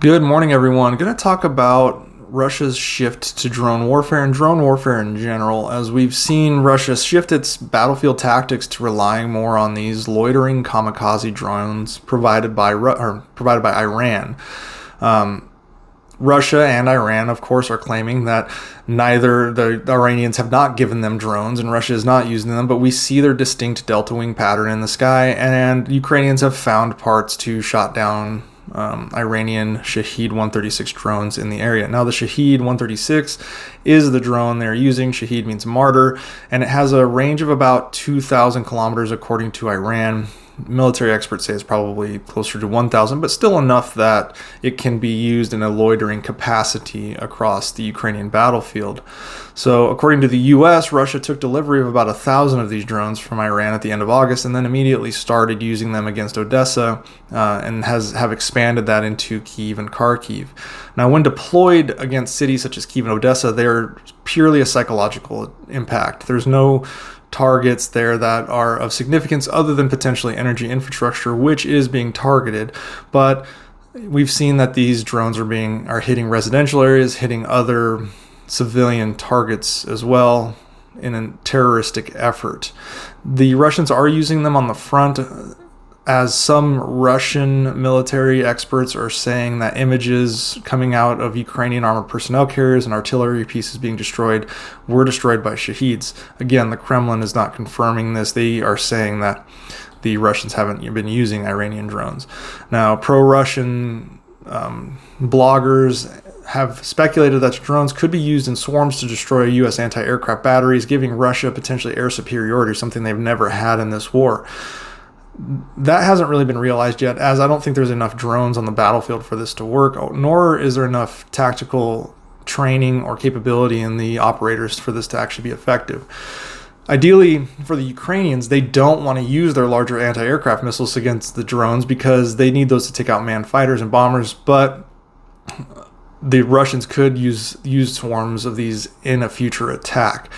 Good morning, everyone. Going to talk about Russia's shift to drone warfare and drone warfare in general, as we've seen Russia shift its battlefield tactics to relying more on these loitering kamikaze drones provided by Iran. Russia and Iran, of course, are claiming that neither the Iranians have not given them drones and Russia is not using them, but we see their distinct delta wing pattern in the sky, and Ukrainians have found parts to shot down Iranian Shahed 136 drones in the area. Now, the Shahed 136 is the drone they're using. Shahed means martyr, and it has a range of about 2,000 kilometers according to Iran. Military experts say it's probably closer to 1,000, but still enough that it can be used in a loitering capacity across the Ukrainian battlefield. So according to the U.S., Russia took delivery of about 1,000 of these drones from Iran at the end of August and then immediately started using them against Odessa and have expanded that into Kyiv and Kharkiv. Now, when deployed against cities such as Kyiv and Odessa, they're purely a psychological impact. There's no targets there that are of significance other than potentially energy infrastructure, which is being targeted. But we've seen that these drones are hitting residential areas, hitting other civilian targets as well in a terroristic effort. The Russians are using them on the front, as some Russian military experts are saying that images coming out of Ukrainian armored personnel carriers and artillery pieces being destroyed were destroyed by Shaheeds. Again, the Kremlin is not confirming this. They are saying that the Russians haven't been using Iranian drones. Now, pro-Russian bloggers have speculated that drones could be used in swarms to destroy U.S. anti-aircraft batteries, giving Russia potentially air superiority, something they've never had in this war. That hasn't really been realized yet, as I don't think there's enough drones on the battlefield for this to work, nor is there enough tactical training or capability in the operators for this to actually be effective. Ideally, for the Ukrainians, they don't want to use their larger anti-aircraft missiles against the drones because they need those to take out manned fighters and bombers, but the Russians could use swarms of these in a future attack.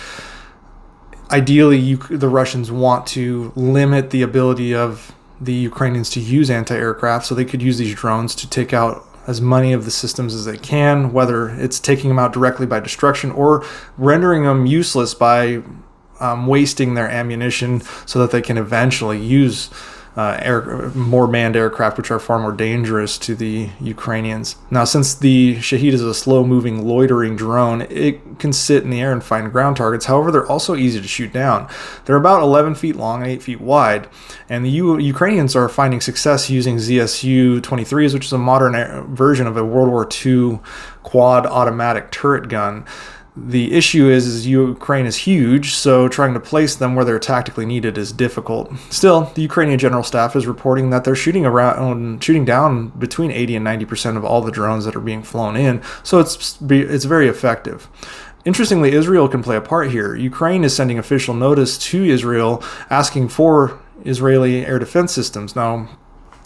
Ideally, the Russians want to limit the ability of the Ukrainians to use anti-aircraft, so they could use these drones to take out as many of the systems as they can, whether it's taking them out directly by destruction or rendering them useless by wasting their ammunition so that they can eventually use more manned aircraft, which are far more dangerous to the Ukrainians. Now, since the Shahed is a slow-moving, loitering drone, it can sit in the air and find ground targets. However, they're also easy to shoot down. They're about 11 feet long and 8 feet wide, and the Ukrainians are finding success using ZSU-23s, which is a modern version of a World War II quad automatic turret gun. The issue is Ukraine is huge, so trying to place them where they're tactically needed is difficult. Still, the Ukrainian General Staff is reporting that they're shooting down between 80 and 90% of all the drones that are being flown in, so it's very effective. Interestingly, Israel can play a part here. Ukraine is sending official notice to Israel asking for Israeli air defense systems. Now,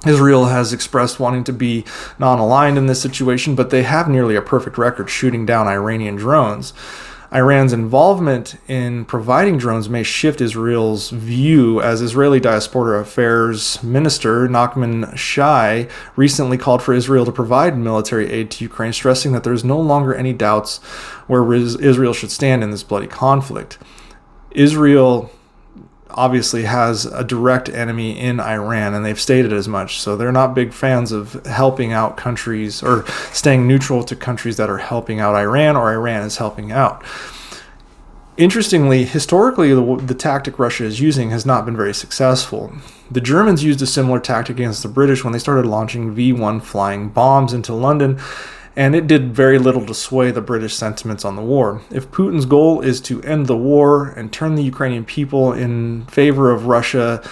Israel has expressed wanting to be non-aligned in this situation, but they have nearly a perfect record shooting down Iranian drones. Iran's involvement in providing drones may shift Israel's view, as Israeli Diaspora Affairs Minister Nachman Shai recently called for Israel to provide military aid to Ukraine, stressing that there is no longer any doubts where Israel should stand in this bloody conflict. Israel obviously has a direct enemy in Iran, and they've stated as much, so they're not big fans of helping out countries or staying neutral to countries that are helping out Iran or Iran is helping out. Interestingly, historically, the tactic Russia is using has not been very successful. The Germans used a similar tactic against the British when they started launching V-1 flying bombs into London, and it did very little to sway the British sentiments on the war. If Putin's goal is to end the war and turn the Ukrainian people in favor of Russia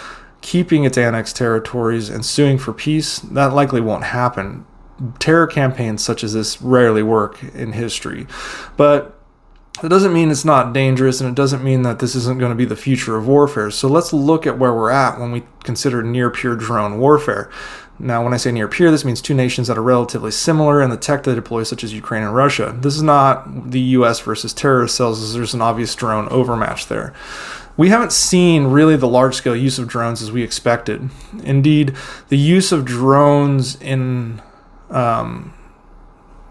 keeping its annexed territories and suing for peace, that likely won't happen. Terror campaigns such as this rarely work in history. But that doesn't mean it's not dangerous, and it doesn't mean that this isn't going to be the future of warfare. So let's look at where we're at when we consider near-peer drone warfare. Now, when I say near-peer, this means two nations that are relatively similar in the tech they deploy, such as Ukraine and Russia. This is not the U.S. versus terrorist cells, as there's an obvious drone overmatch there. We haven't seen really the large-scale use of drones as we expected. Indeed, the use of drones in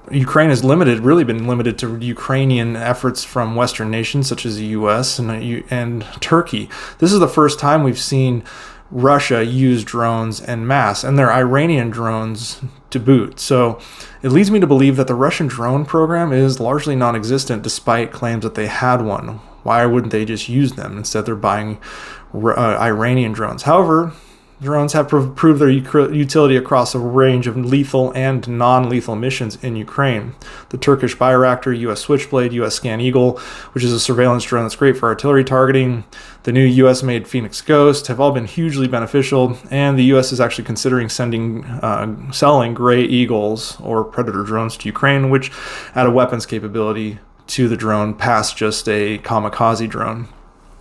Ukraine has really been limited to Ukrainian efforts from Western nations such as the U.S. and Turkey. This is the first time we've seen Russia use drones en masse, and they're Iranian drones to boot. So it leads me to believe that the Russian drone program is largely non-existent despite claims that they had one. Why wouldn't they just use them? Instead, they're buying Iranian drones. However, drones have proved their utility across a range of lethal and non-lethal missions in Ukraine. The Turkish Bayraktar, U.S. Switchblade, U.S. Scan Eagle, which is a surveillance drone that's great for artillery targeting, the new U.S.-made Phoenix Ghost have all been hugely beneficial, and the U.S. is actually considering selling Gray Eagles or Predator drones to Ukraine, which add a weapons capability to the drone past just a kamikaze drone.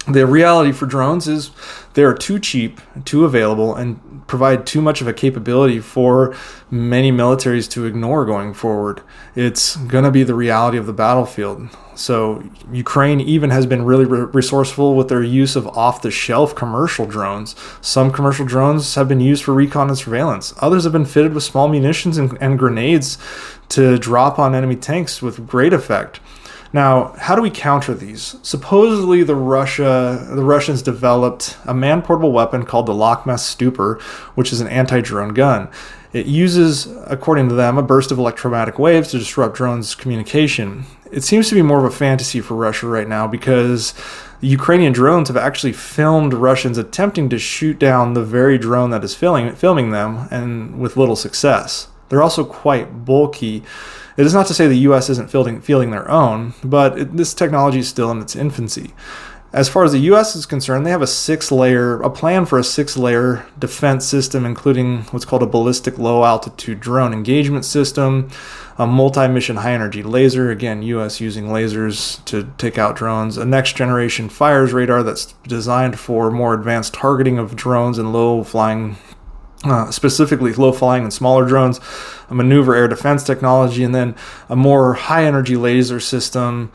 The reality for drones is they are too cheap, too available, and provide too much of a capability for many militaries to ignore going forward. It's going to be the reality of the battlefield. So Ukraine even has been really resourceful with their use of off-the-shelf commercial drones. Some commercial drones have been used for recon and surveillance. Others have been fitted with small munitions and grenades to drop on enemy tanks with great effect. Now, how do we counter these? Supposedly, the Russians developed a man-portable weapon called the Lockmess Stupor, which is an anti-drone gun. It uses, according to them, a burst of electromagnetic waves to disrupt drones' communication. It seems to be more of a fantasy for Russia right now because the Ukrainian drones have actually filmed Russians attempting to shoot down the very drone that is filming them, and with little success. They're also quite bulky. It is not to say the U.S. isn't fielding their own, but this technology is still in its infancy. As far as the U.S. is concerned, they have a plan for a 6-layer defense system, including what's called a ballistic low-altitude drone engagement system, a multi-mission high-energy laser, again, U.S. using lasers to take out drones, a next-generation fires radar that's designed for more advanced targeting of drones and specifically low-flying and smaller drones, a maneuver air defense technology, and then a more high-energy laser system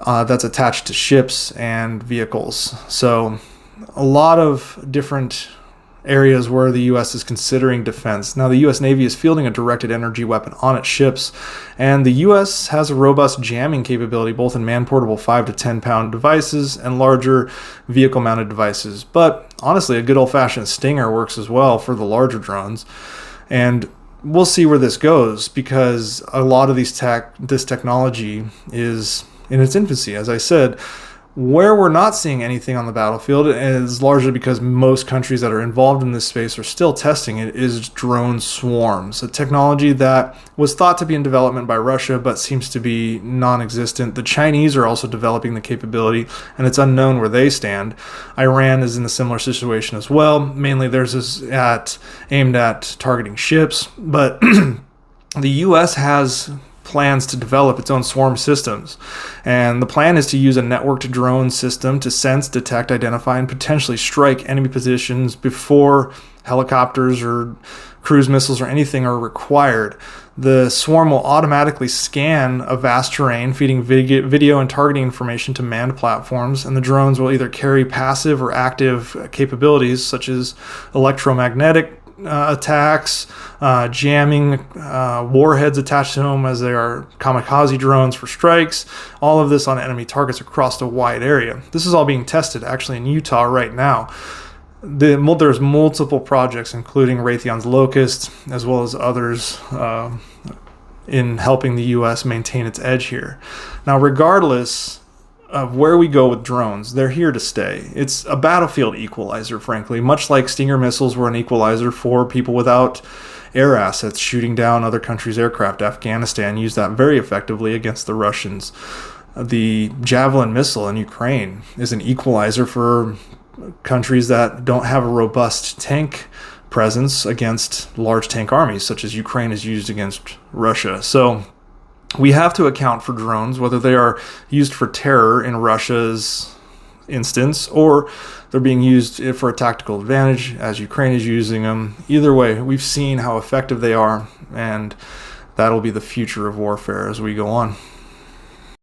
that's attached to ships and vehicles. So a lot of different areas where the U.S. is considering defense. Now, the U.S. Navy is fielding a directed energy weapon on its ships, and the U.S. has a robust jamming capability both in man-portable 5 to 10-pound devices and larger vehicle-mounted devices. But honestly, a good old-fashioned Stinger works as well for the larger drones. And we'll see where this goes because a lot of this technology is in its infancy. As I said, where we're not seeing anything on the battlefield is largely because most countries that are involved in this space are still testing it, is drone swarms, a technology that was thought to be in development by Russia but seems to be non-existent. The Chinese are also developing the capability, and it's unknown where they stand. Iran is in a similar situation as well. Mainly theirs is aimed at targeting ships, but the U.S. has plans to develop its own swarm systems. And the plan is to use a networked drone system to sense, detect, identify, and potentially strike enemy positions before helicopters or cruise missiles or anything are required. The swarm will automatically scan a vast terrain, feeding video and targeting information to manned platforms, and the drones will either carry passive or active capabilities such as electromagnetic attacks, jamming, warheads attached to them as they are kamikaze drones for strikes, all of this on enemy targets across a wide area. This is all being tested actually in Utah right now. There's multiple projects, including Raytheon's Locust, as well as others in helping the U.S. maintain its edge here. Now, regardless of where we go with drones, they're here to stay. It's a battlefield equalizer, frankly, much like Stinger missiles were an equalizer for people without air assets shooting down other countries' aircraft. Afghanistan used that very effectively against the Russians. The Javelin missile in Ukraine is an equalizer for countries that don't have a robust tank presence against large tank armies, such as Ukraine is used against Russia. So we have to account for drones, whether they are used for terror in Russia's instance or they're being used for a tactical advantage as Ukraine is using them. Either way, we've seen how effective they are, and that'll be the future of warfare as we go on.